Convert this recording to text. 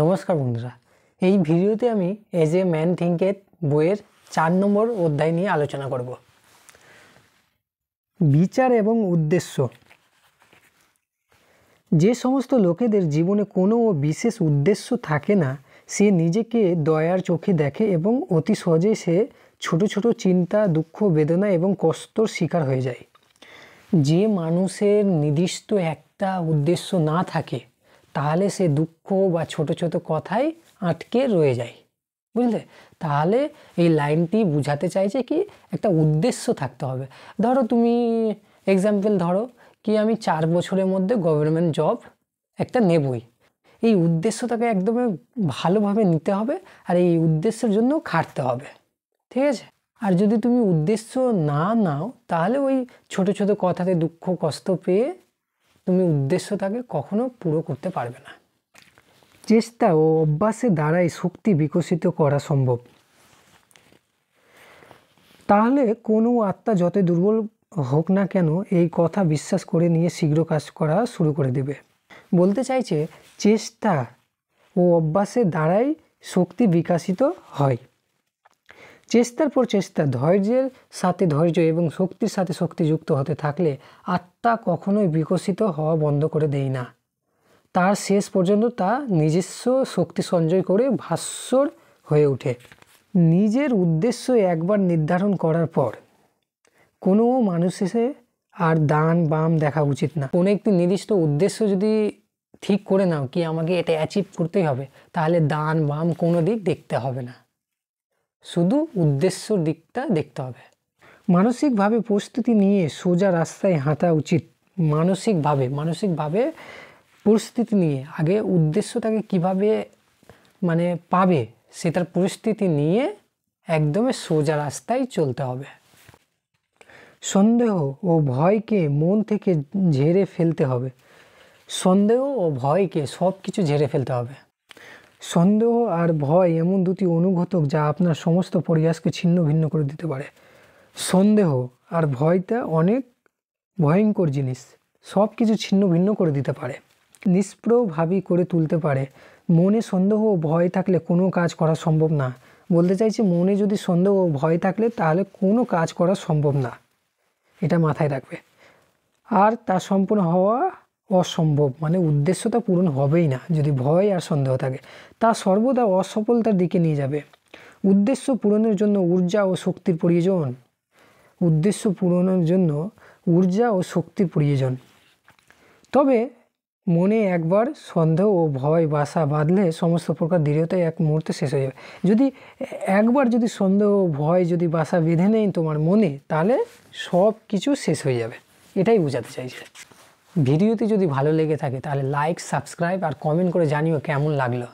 নমস্কার বন্ধুরা, এই ভিডিওতে আমি এজ এ ম্যান থিঙ্কেট বইয়ের 4 নম্বর অধ্যায় নিয়ে আলোচনা করব। বিচার এবং উদ্দেশ্য। যে সমস্ত লোকেদের জীবনে কোনো বিশেষ উদ্দেশ্য থাকে না, সে নিজেকে দয়ার চোখে দেখে এবং অতি সহজে সে ছোট ছোট চিন্তা, দুঃখ, বেদনা এবং কষ্টর শিকার হয়ে যায়। যে মানুষের নির্দিষ্ট একটা উদ্দেশ্য না থাকে, তাহলে সে দুঃখ বা ছোট ছোট কথায় আটকে রয়ে যায়। বুঝলে? তাহলে এই লাইনটি বুঝাতে চাইছে কি একটা উদ্দেশ্য থাকতে হবে। ধরো তুমি এক্সাম্পল ধরো কি আমি 4 বছরের মধ্যে গভর্নমেন্ট জব একটা নেবই। এই উদ্দেশ্যটাকে একদমই ভালোভাবে নিতে হবে আর এই উদ্দেশ্যের জন্য খাটতে হবে। ঠিক আছে? আর যদি তুমি উদ্দেশ্য না নাও, তাহলে ওই ছোট ছোট কথাতে দুঃখ কষ্ট পেয়ে তুমি উদ্দেশ্যটাকে কখনো পুরো করতে পারবে না। চেষ্টা ও অভ্যাসের দ্বারাই শক্তি বিকশিত করা সম্ভব। তাহলে কোনো আত্মা যত দুর্বল হোক না কেন, এই কথা বিশ্বাস করে নিয়ে শীঘ্র কাজ করা শুরু করে দেবে। বলতে চাইছে চেষ্টা ও অভ্যাসের দ্বারাই শক্তি বিকশিত হয়। চেষ্টার পর চেষ্টা, ধৈর্যের সাথে ধৈর্য এবং শক্তির সাথে শক্তি যুক্ত হতে থাকলে আত্মা কখনোই বিকশিত হওয়া বন্ধ করে দেয় না। তার শেষ পর্যন্ত তা নিজস্ব শক্তি সঞ্চয় করে ভাস্বর হয়ে ওঠে। নিজের উদ্দেশ্য একবার নির্ধারণ করার পর কোনো মানুষের আর দান বাম দেখা উচিত না। কোনো একটি নির্দিষ্ট উদ্দেশ্য যদি ঠিক করে নাও কি আমাকে এটা অ্যাচিভ করতেই হবে, তাহলে দান বাম কোনো দিক দেখতে হবে না, শুধু উদ্দেশ্যর দিকটা দেখতে হবে। মানসিকভাবে প্রস্তুতি নিয়ে সোজা রাস্তায় হাঁটা উচিত। মানসিকভাবে পরিস্থিতি নিয়ে আগে উদ্দেশ্যটাকে কিভাবে পাবে সেটার পরিস্থিতি নিয়ে একদমই সোজা রাস্তায় চলতে হবে। সন্দেহ ও ভয়কে মন থেকে ঝেড়ে ফেলতে হবে। সন্দেহ ও ভয়কে সব কিছু ঝেড়ে ফেলতে হবে। সন্দেহ আর ভয় এমন দুটি অনুঘটক যা আপনার সমস্ত প্রয়াসকে ছিন্ন ভিন্ন করে দিতে পারে। সন্দেহ আর ভয়টা অনেক ভয়ঙ্কর জিনিস, সব কিছু ছিন্ন ভিন্ন করে দিতে পারে, নিষ্প্রভাবী করে তুলতে পারে। মনে সন্দেহ ও ভয় থাকলে কোনো কাজ করা সম্ভব না। বলতে চাইছি মনে যদি সন্দেহ ও ভয় থাকলে তাহলে কোনো কাজ করা সম্ভব না, এটা মাথায় রাখবে। আর তা সম্পূর্ণ হওয়া অসম্ভব, উদ্দেশ্যটা পূরণ হবেই না যদি ভয় আর সন্দেহ থাকে। তা সর্বদা অসফলতার দিকে নিয়ে যাবে। উদ্দেশ্য পূরণের জন্য ঊর্জা ও শক্তির প্রয়োজন। তবে মনে একবার সন্দেহ ও ভয় বাসা বাঁধলে সমস্ত প্রকার দৃঢ়তাই এক মুহূর্তে শেষ হয়ে যাবে। যদি একবার সন্দেহ ও ভয় বাসা বেঁধে নেই তোমার মনে, তাহলে সব কিছু শেষ হয়ে যাবে। এটাই বোঝাতে চাইছে। ভিডিওটি যদি ভালো লেগে থাকে তাহলে লাইক, সাবস্ক্রাইব আর কমেন্ট করে জানিও কেমন লাগলো।